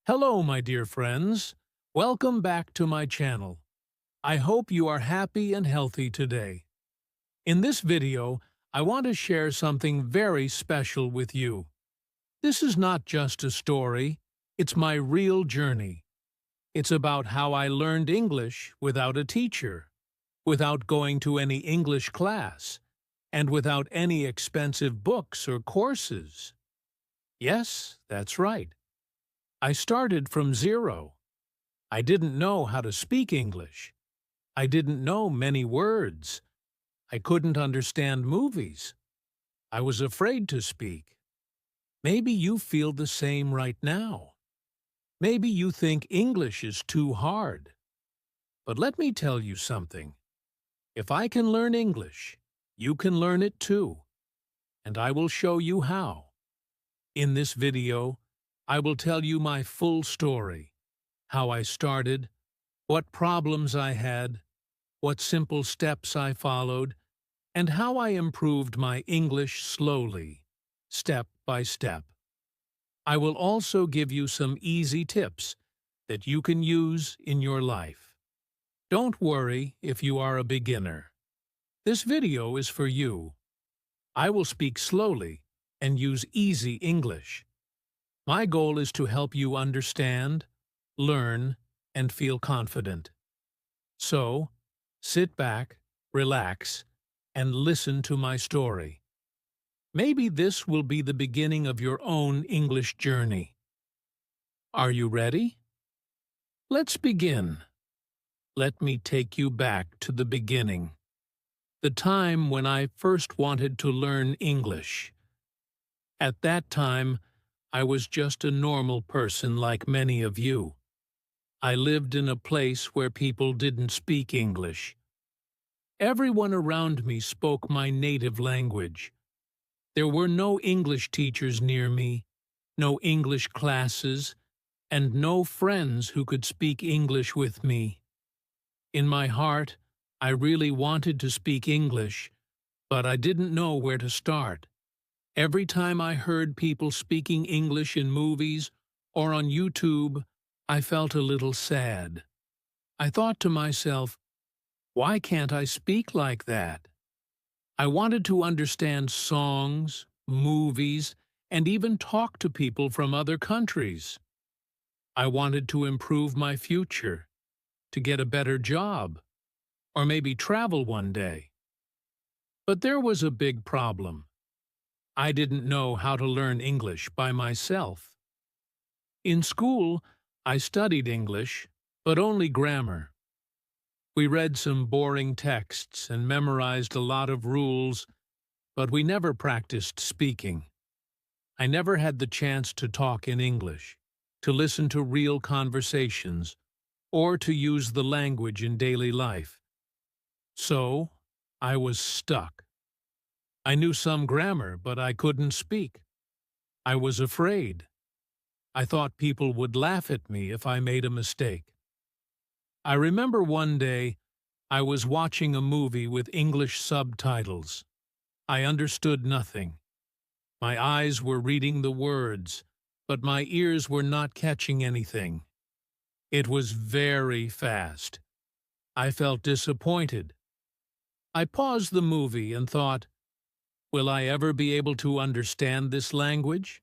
Hello, my dear friends. Welcome back to my channel. I hope you are happy and healthy today. In this video, I want to share something very special with you. This is not just a story, it's my real journey. It's about how I learned English without a teacher, without going to any English class, and without any expensive books or courses. Yes, that's right. I started from zero. I didn't know how to speak English. I didn't know many words. I couldn't understand movies. I was afraid to speak. Maybe you feel the same right now. Maybe you think English is too hard. But let me tell you something. If I can learn English, you can learn it too. And I will show you how. In this video, I will tell you my full story. How I started, what problems I had, what simple steps I followed, and how I improved my English slowly, step by step. I will also give you some easy tips that you can use in your life. Don't worry if you are a beginner. This video is for you. I will speak slowly and use easy English. My goal is to help you understand, learn, and feel confident. So, sit back, relax, and listen to my story. Maybe this will be the beginning of your own English journey. Are you ready? Let's begin. Let me take you back to the beginning. The time when I first wanted to learn English. At that time, I was just a normal person like many of you. I lived in a place where people didn't speak English. Everyone around me spoke my native language. There were no English teachers near me, no English classes, and no friends who could speak English with me. In my heart, I really wanted to speak English, but I didn't know where to start. Every time I heard people speaking English in movies or on YouTube, I felt a little sad. I thought to myself, why can't I speak like that? I wanted to understand songs, movies, and even talk to people from other countries. I wanted to improve my future, to get a better job, or maybe travel one day. But there was a big problem. I didn't know how to learn English by myself. In school, I studied English, but only grammar. We read some boring texts and memorized a lot of rules, but we never practiced speaking. I never had the chance to talk in English, to listen to real conversations, or to use the language in daily life. So, I was stuck. I knew some grammar, but I couldn't speak. I was afraid. I thought people would laugh at me if I made a mistake. I remember one day I was watching a movie with English subtitles. I understood nothing. My eyes were reading the words, but my ears were not catching anything. It was very fast. I felt disappointed. I paused the movie and thought, will I ever be able to understand this language?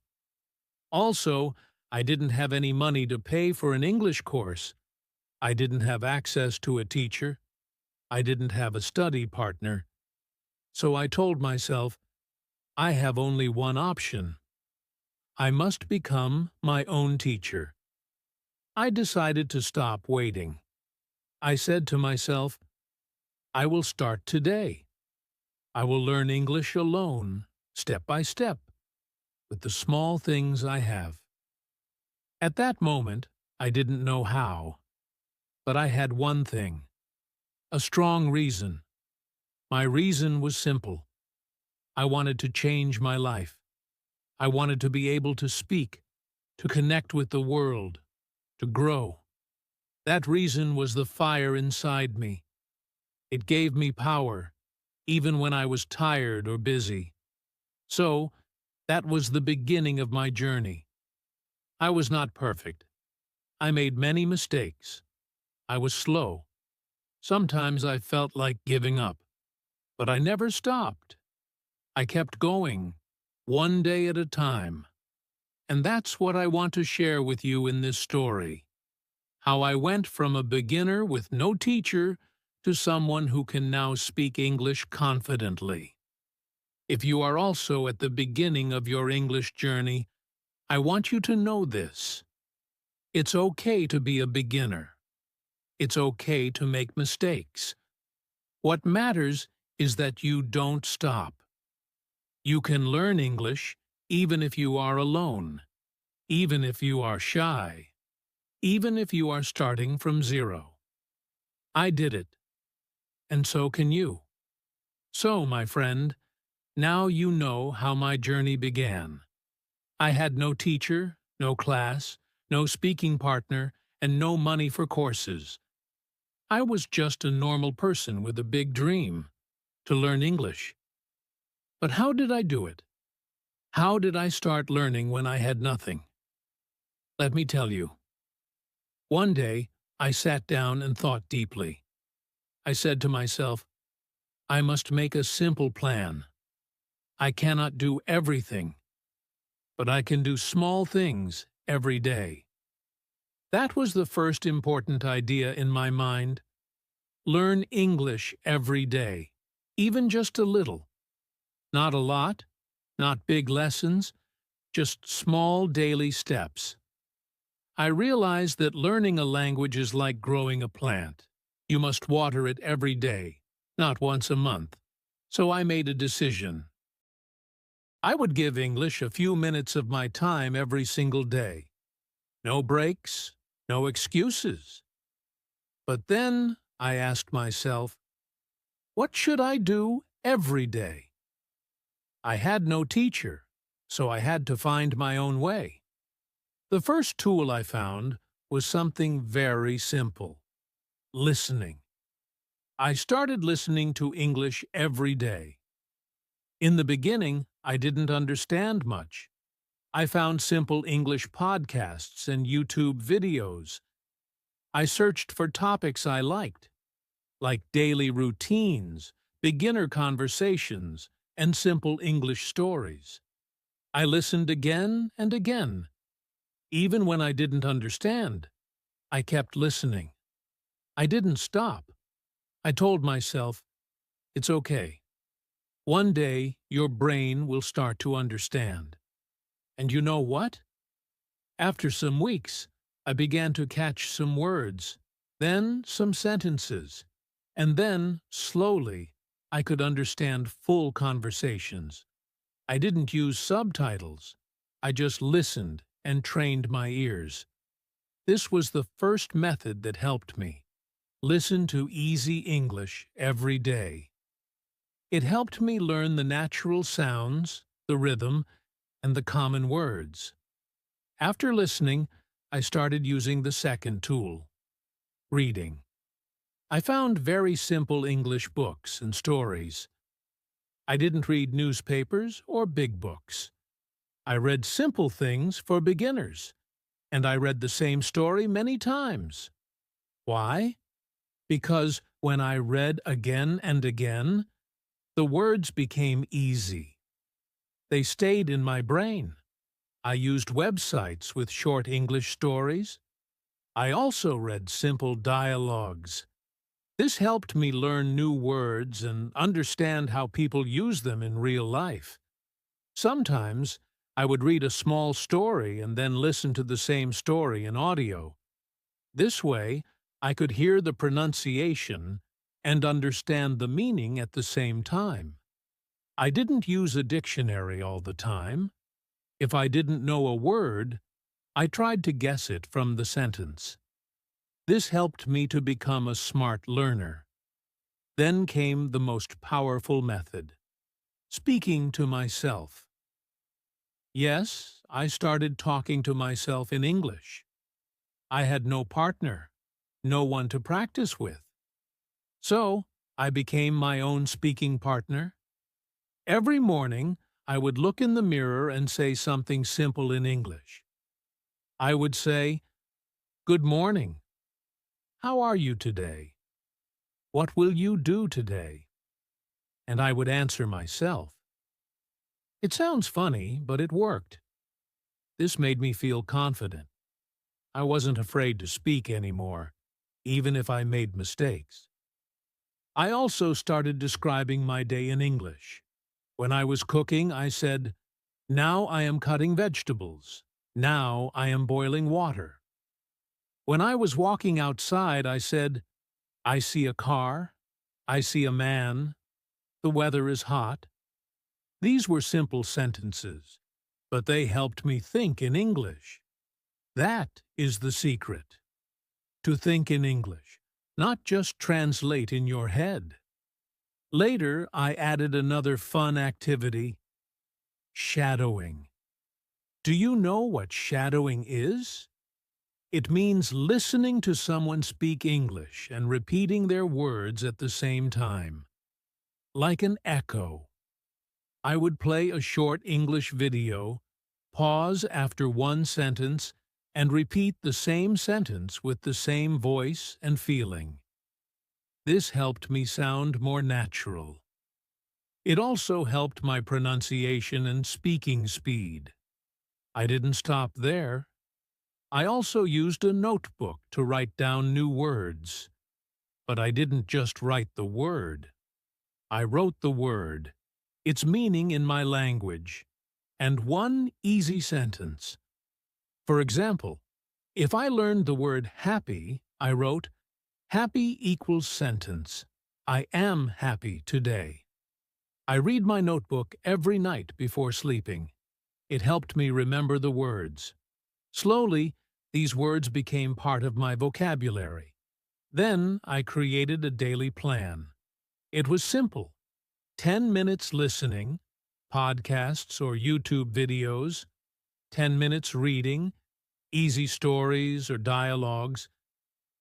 Also, I didn't have any money to pay for an English course. I didn't have access to a teacher. I didn't have a study partner. So I told myself, I have only one option. I must become my own teacher. I decided to stop waiting. I said to myself, I will start today. I will learn English alone, step by step, with the small things I have. At that moment, I didn't know how, but I had one thing, a strong reason. My reason was simple. I wanted to change my life. I wanted to be able to speak, to connect with the world, to grow. That reason was the fire inside me. It gave me power, even when I was tired or busy. So, that was the beginning of my journey. I was not perfect. I made many mistakes. I was slow. Sometimes I felt like giving up. But I never stopped. I kept going, one day at a time. And that's what I want to share with you in this story. How I went from a beginner with no teacher to someone who can now speak English confidently. If you are also at the beginning of your English journey, I want you to know this. It's okay to be a beginner. It's okay to make mistakes. What matters is that you don't stop. You can learn English even if you are alone, even if you are shy, even if you are starting from zero. I did it, and so can you. So, my friend, now you know how my journey began. I had no teacher, no class, no speaking partner, and no money for courses. I was just a normal person with a big dream, to learn English. But how did I do it? How did I start learning when I had nothing? Let me tell you. One day, I sat down and thought deeply. I said to myself, I must make a simple plan. I cannot do everything, but I can do small things every day. That was the first important idea in my mind. Learn English every day, even just a little. Not a lot, not big lessons, just small daily steps. I realized that learning a language is like growing a plant. You must water it every day, not once a month. So I made a decision. I would give English a few minutes of my time every single day. No breaks, no excuses. But then I asked myself, what should I do every day? I had no teacher, so I had to find my own way. The first tool I found was something very simple: listening. I started listening to English every day. In the beginning, I didn't understand much. I found simple English podcasts and YouTube videos. I searched for topics I liked, like daily routines, beginner conversations, and simple English stories. I listened again and again. Even when I didn't understand, I kept listening. I didn't stop. I told myself, it's okay. One day, your brain will start to understand. And you know what? After some weeks, I began to catch some words, then some sentences, and then, slowly, I could understand full conversations. I didn't use subtitles. I just listened and trained my ears. This was the first method that helped me. Listen to easy English every day. It helped me learn the natural sounds, the rhythm, and the common words. After listening, I started using the second tool, reading. I found very simple English books and stories. I didn't read newspapers or big books. I read simple things for beginners, and I read the same story many times. Why? Because when I read again and again, the words became easy. They stayed in my brain. I used websites with short English stories. I also read simple dialogues. This helped me learn new words and understand how people use them in real life. Sometimes I would read a small story and then listen to the same story in audio. This way, I could hear the pronunciation and understand the meaning at the same time. I didn't use a dictionary all the time. If I didn't know a word, I tried to guess it from the sentence. This helped me to become a smart learner. Then came the most powerful method: speaking to myself. Yes, I started talking to myself in English. I had no partner, no one to practice with. So, I became my own speaking partner. Every morning, I would look in the mirror and say something simple in English. I would say, Good morning. How are you today? What will you do today? And I would answer myself. It sounds funny, but it worked. This made me feel confident. I wasn't afraid to speak anymore, even if I made mistakes. I also started describing my day in English. When I was cooking, I said, "Now I am cutting vegetables. Now I am boiling water." When I was walking outside, I said, "I see a car. I see a man. The weather is hot." These were simple sentences, but they helped me think in English. That is the secret. To think in English, not just translate in your head. Later, I added another fun activity: shadowing. Do you know what shadowing is? It means listening to someone speak English and repeating their words at the same time. Like an echo. I would play a short English video, pause after one sentence, and repeat the same sentence with the same voice and feeling. This helped me sound more natural. It also helped my pronunciation and speaking speed. I didn't stop there. I also used a notebook to write down new words. But I didn't just write the word. I wrote the word, its meaning in my language, and one easy sentence. For example, if I learned the word happy, I wrote, "Happy equals sentence. I am happy today." I read my notebook every night before sleeping. It helped me remember the words. Slowly, these words became part of my vocabulary. Then I created a daily plan. It was simple: 10 minutes listening, podcasts or YouTube videos, 10 minutes reading, easy stories or dialogues,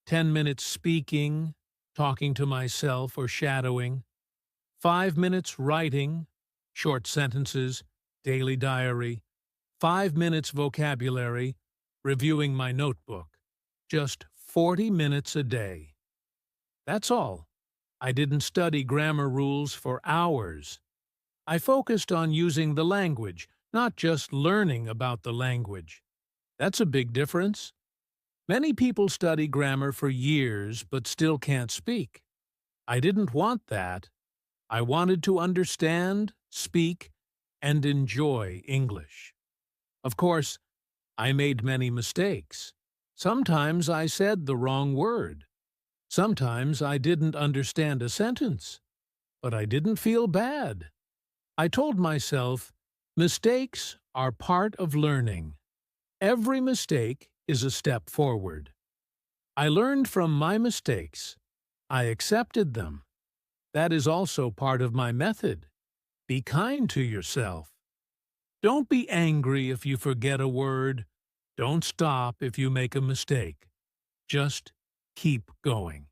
10 minutes speaking, talking to myself or shadowing, 5 minutes writing, short sentences, daily diary, 5 minutes vocabulary, reviewing my notebook. Just 40 minutes a day. That's all. I didn't study grammar rules for hours. I focused on using the language, not just learning about the language. That's a big difference. Many people study grammar for years but still can't speak. I didn't want that. I wanted to understand, speak, and enjoy English. Of course, I made many mistakes. Sometimes I said the wrong word. Sometimes I didn't understand a sentence. But I didn't feel bad. I told myself, mistakes are part of learning. Every mistake is a step forward. I learned from my mistakes. I accepted them. That is also part of my method. Be kind to yourself. Don't be angry if you forget a word. Don't stop if you make a mistake. Just keep going.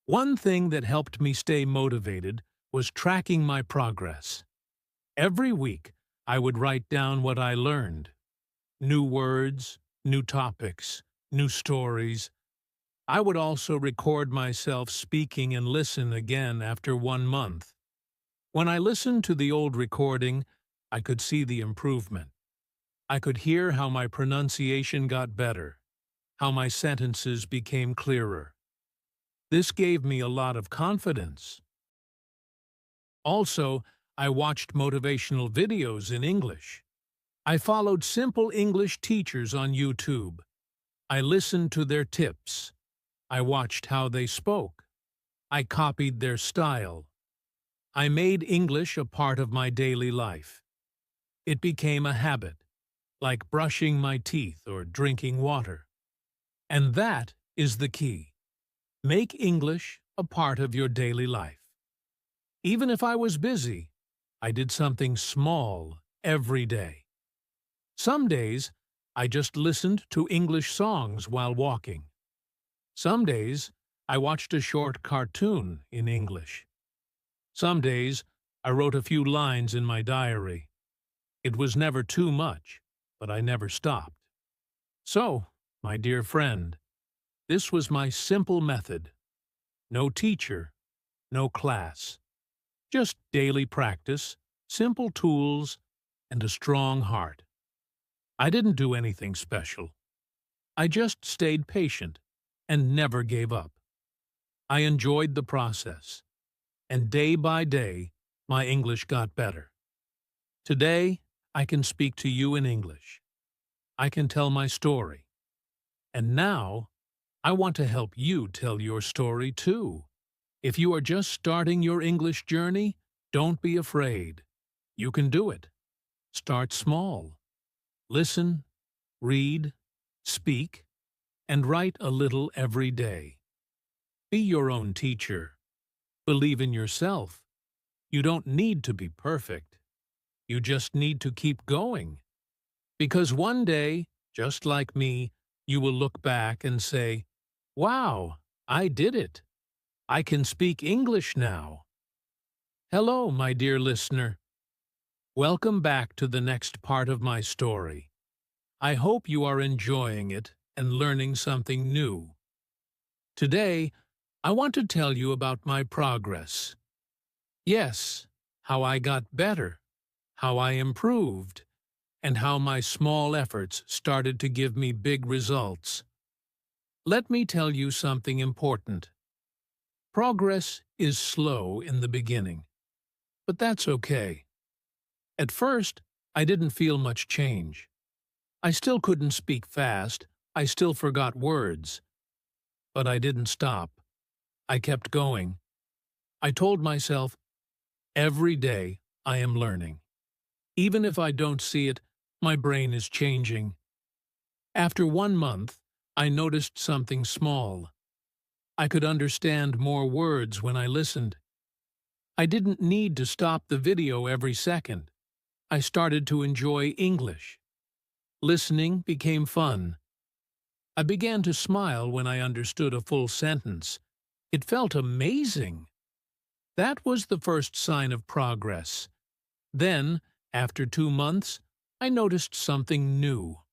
One thing that helped me stay motivated was tracking my progress. Every week, I would write down what I learned. New words, new topics, new stories. I would also record myself speaking and listen again after 1 month. When I listened to the old recording, I could see the improvement. I could hear how my pronunciation got better, how my sentences became clearer. This gave me a lot of confidence. Also, I watched motivational videos in English. I followed simple English teachers on YouTube. I listened to their tips. I watched how they spoke. I copied their style. I made English a part of my daily life. It became a habit, like brushing my teeth or drinking water. And that is the key. Make English a part of your daily life. Even if I was busy, I did something small every day. Some days, I just listened to English songs while walking. Some days, I watched a short cartoon in English. Some days, I wrote a few lines in my diary. It was never too much, but I never stopped. So, my dear friend. This was my simple method. No teacher, no class. Just daily practice, simple tools, and a strong heart. I didn't do anything special. I just stayed patient and never gave up. I enjoyed the process, and day by day, my English got better. Today, I can speak to you in English. I can tell my story. And now, I want to help you tell your story too. If you are just starting your English journey, don't be afraid. You can do it. Start small. Listen, read, speak, and write a little every day. Be your own teacher. Believe in yourself. You don't need to be perfect. You just need to keep going. Because one day, just like me, you will look back and say, "Wow, I did it. I can speak English now." Hello, my dear listener. Welcome back to the next part of my story. I hope you are enjoying it and learning something new. Today, I want to tell you about my progress. Yes, how I got better, how I improved, and how my small efforts started to give me big results. Let me tell you something important. Progress is slow in the beginning, but that's okay. At first, I didn't feel much change. I still couldn't speak fast, I still forgot words. But I didn't stop. I kept going. I told myself, every day I am learning. Even if I don't see it, my brain is changing. After 1 month, I noticed something small. I could understand more words when I listened. I didn't need to stop the video every second. I started to enjoy English. Listening became fun. I began to smile when I understood a full sentence. It felt amazing. That was the first sign of progress. Then, after 2 months, I noticed something new.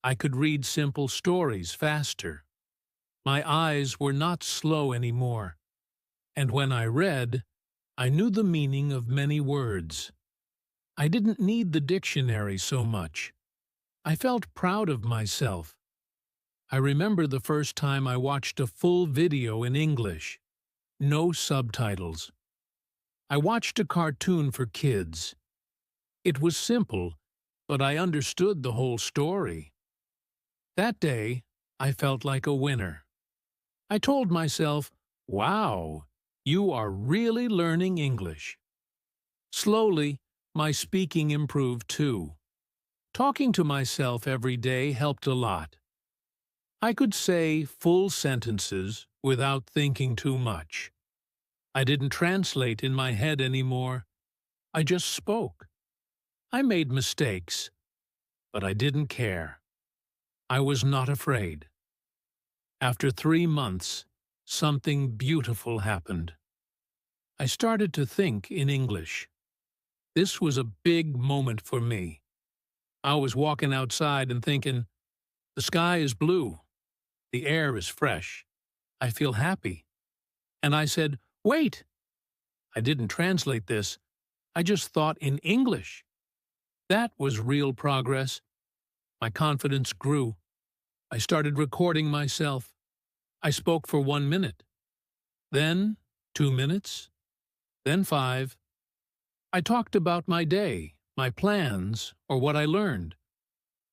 I could read simple stories faster. My eyes were not slow anymore. And when I read, I knew the meaning of many words. I didn't need the dictionary so much. I felt proud of myself. I remember the first time I watched a full video in English. No subtitles. I watched a cartoon for kids. It was simple, but I understood the whole story. That day, I felt like a winner. I told myself, "Wow, you are really learning English." Slowly, my speaking improved too. Talking to myself every day helped a lot. I could say full sentences without thinking too much. I didn't translate in my head anymore. I just spoke. I made mistakes, but I didn't care. I was not afraid. After 3 months, something beautiful happened. I started to think in English. This was a big moment for me. I was walking outside and thinking, the sky is blue. The air is fresh. I feel happy. And I said, "Wait!" I didn't translate this. I just thought in English. That was real progress. My confidence grew. I started recording myself. I spoke for 1 minute. Then 2 minutes. Then 5. I talked about my day, my plans, or what I learned.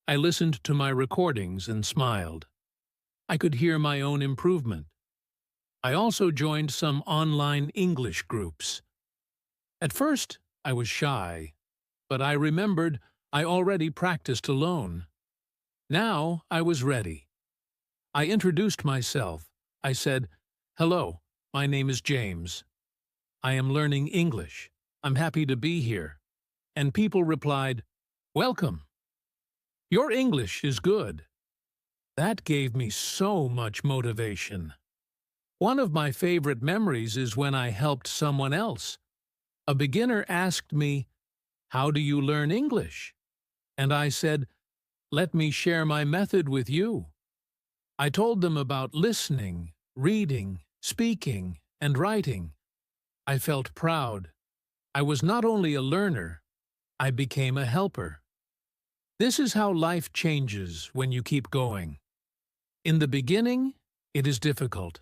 I listened to my recordings and smiled. I could hear my own improvement. I also joined some online English groups. At first, I was shy, but I remembered I already practiced alone. Now I was ready. I introduced myself. I said, "Hello, my name is James. I am learning English. I'm happy to be here." And people replied, "Welcome. Your English is good." That gave me so much motivation. One of my favorite memories is when I helped someone else. A beginner asked me, "How do you learn English?" And I said, "Let me share my method with you." I told them about listening, reading, speaking, and writing. I felt proud. I was not only a learner, I became a helper. This is how life changes when you keep going. In the beginning, it is difficult.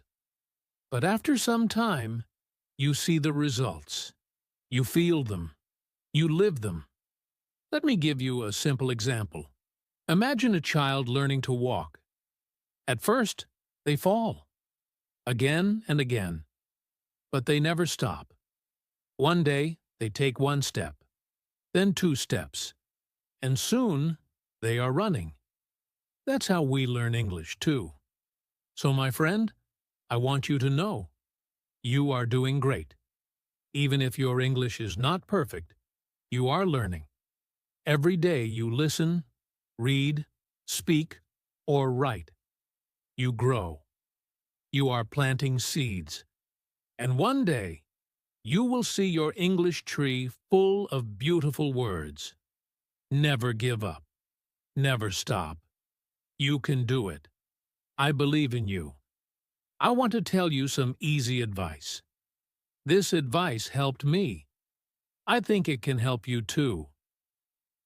But after some time, you see the results. You feel them. You live them. Let me give you a simple example. Imagine a child learning to walk. At first, they fall. Again and again. But they never stop. One day, they take one step. Then 2 steps. And soon, they are running. That's how we learn English, too. So, my friend, I want you to know, you are doing great. Even if your English is not perfect, you are learning. Every day you listen, read, speak, or write. You grow. You are planting seeds. And one day, you will see your English tree full of beautiful words. Never give up. Never stop. You can do it. I believe in you. I want to tell you some easy advice. This advice helped me. I think it can help you too.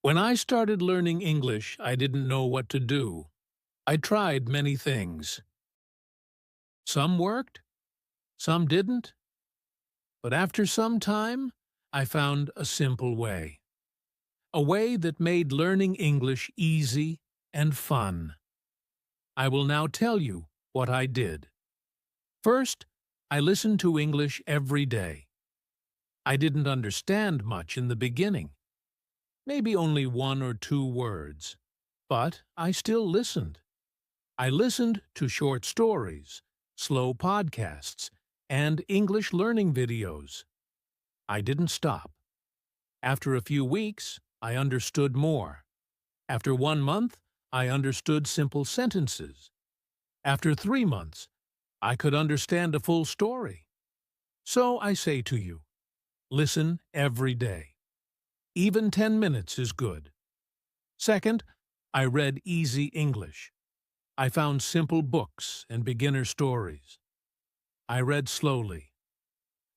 When I started learning English, I didn't know what to do. I tried many things. Some worked, some didn't. But after some time, I found a simple way. A way that made learning English easy and fun. I will now tell you what I did. First, I listened to English every day. I didn't understand much in the beginning. Maybe only 1 or 2 words. But I still listened. I listened to short stories, slow podcasts, and English learning videos. I didn't stop. After a few weeks, I understood more. After 1 month, I understood simple sentences. After 3 months, I could understand a full story. So I say to you, listen every day. Even 10 minutes is good. Second, I read easy English. I found simple books and beginner stories. I read slowly.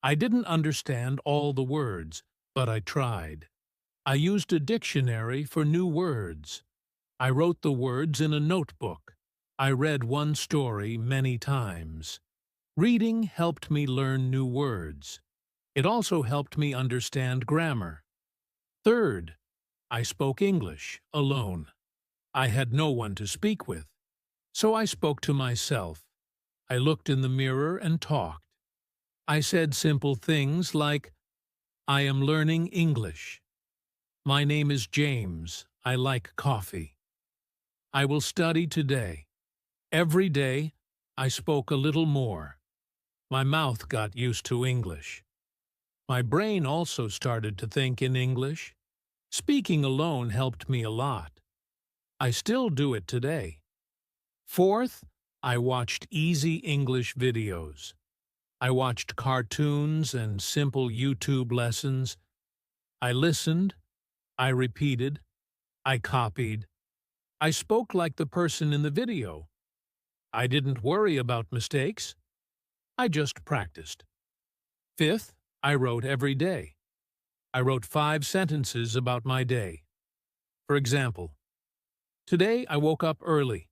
I didn't understand all the words, but I tried. I used a dictionary for new words. I wrote the words in a notebook. I read one story many times. Reading helped me learn new words. It also helped me understand grammar. Third, I spoke English alone. I had no one to speak with. So I spoke to myself. I looked in the mirror and talked. I said simple things like, I am learning English. My name is James. I like coffee. I will study today. Every day, I spoke a little more. My mouth got used to English. My brain also started to think in English. Speaking alone helped me a lot. I still do it today. Fourth, I watched easy English videos. I watched cartoons and simple YouTube lessons. I listened. I repeated. I copied. I spoke like the person in the video. I didn't worry about mistakes. I just practiced. Fifth, I wrote every day. I wrote 5 sentences about my day. For example, today I woke up early.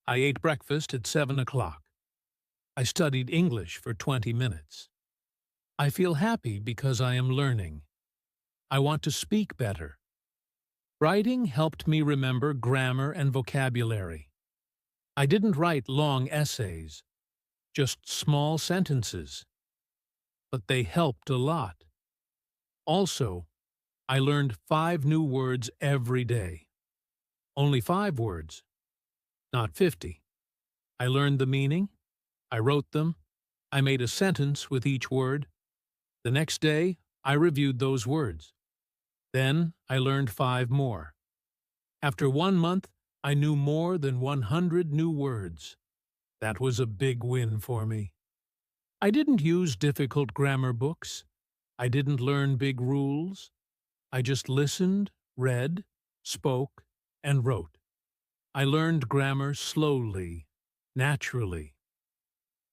I ate breakfast at 7 o'clock. I studied English for 20 minutes. I feel happy because I am learning. I want to speak better. Writing helped me remember grammar and vocabulary. I didn't write long essays, just small sentences. But they helped a lot. Also, I learned 5 new words every day. Only 5 words, not 50. I learned the meaning. I wrote them. I made a sentence with each word. The next day, I reviewed those words. Then I learned 5 more. After 1 month, I knew more than 100 new words. That was a big win for me. I didn't use difficult grammar books. I didn't learn big rules. I just listened, read, spoke, and wrote. I learned grammar slowly, naturally.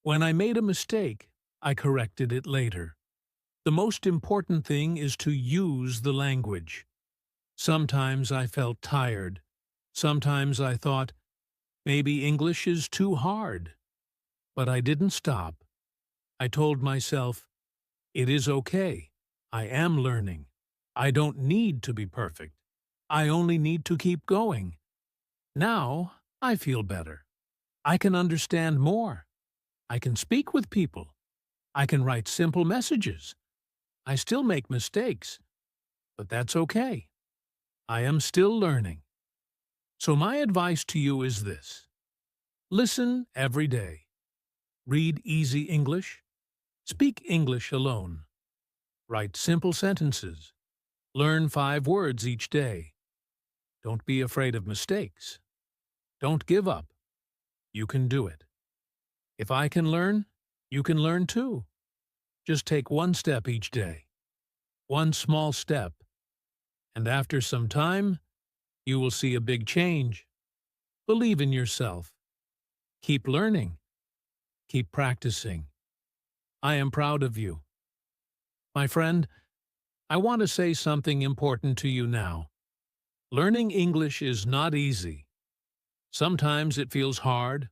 When I made a mistake, I corrected it later. The most important thing is to use the language. Sometimes I felt tired. Sometimes I thought, maybe English is too hard. But I didn't stop. I told myself, it is okay. I am learning. I don't need to be perfect. I only need to keep going. Now I feel better. I can understand more. I can speak with people. I can write simple messages. I still make mistakes, but that's okay. I am still learning. So my advice to you is this. Listen every day. Read easy English. Speak English alone. Write simple sentences. Learn 5 words each day. Don't be afraid of mistakes. Don't give up. You can do it. If I can learn, you can learn too. Just take one step each day. One small step. And after some time, you will see a big change. Believe in yourself. Keep learning. Keep practicing. I am proud of you. My friend, I want to say something important to you now. Learning English is not easy. Sometimes it feels hard.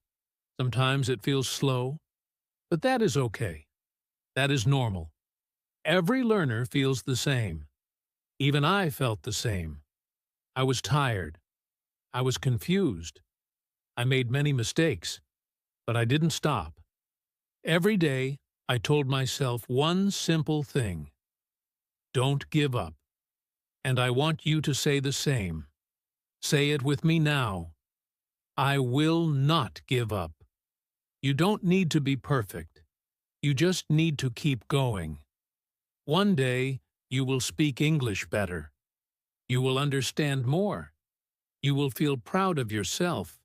Sometimes it feels slow. But that is okay. That is normal. Every learner feels the same. Even I felt the same. I was tired. I was confused. I made many mistakes. But I didn't stop. Every day, I told myself one simple thing. Don't give up. And I want you to say the same. Say it with me now. I will not give up. You don't need to be perfect. You just need to keep going. One day, you will speak English better. You will understand more. You will feel proud of yourself.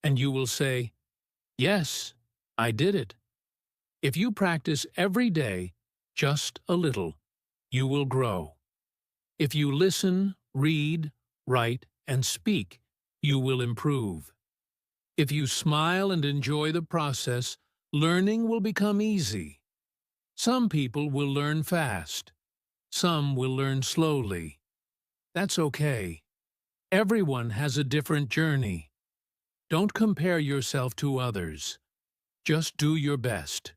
And you will say, yes, I did it. If you practice every day, just a little, you will grow. If you listen, read, write, and speak, you will improve. If you smile and enjoy the process, learning will become easy. Some people will learn fast. Some will learn slowly. That's okay. Everyone has a different journey. Don't compare yourself to others. Just do your best.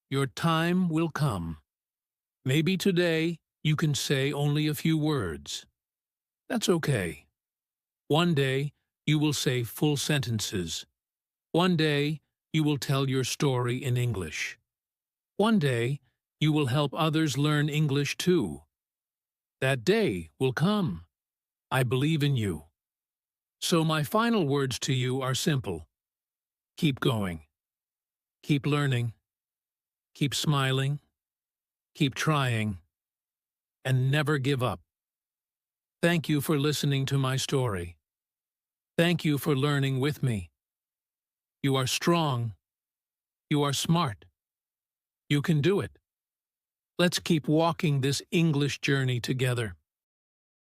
Your time will come. Maybe today you can say only a few words. That's okay. One day you will say full sentences. One day you will tell your story in English. One day you will help others learn English too. That day will come. I believe in you. So my final words to you are simple. Keep going. Keep learning. Keep smiling. Keep trying. And never give up. Thank you for listening to my story. Thank you for learning with me. You are strong. You are smart. You can do it. Let's keep walking this English journey together.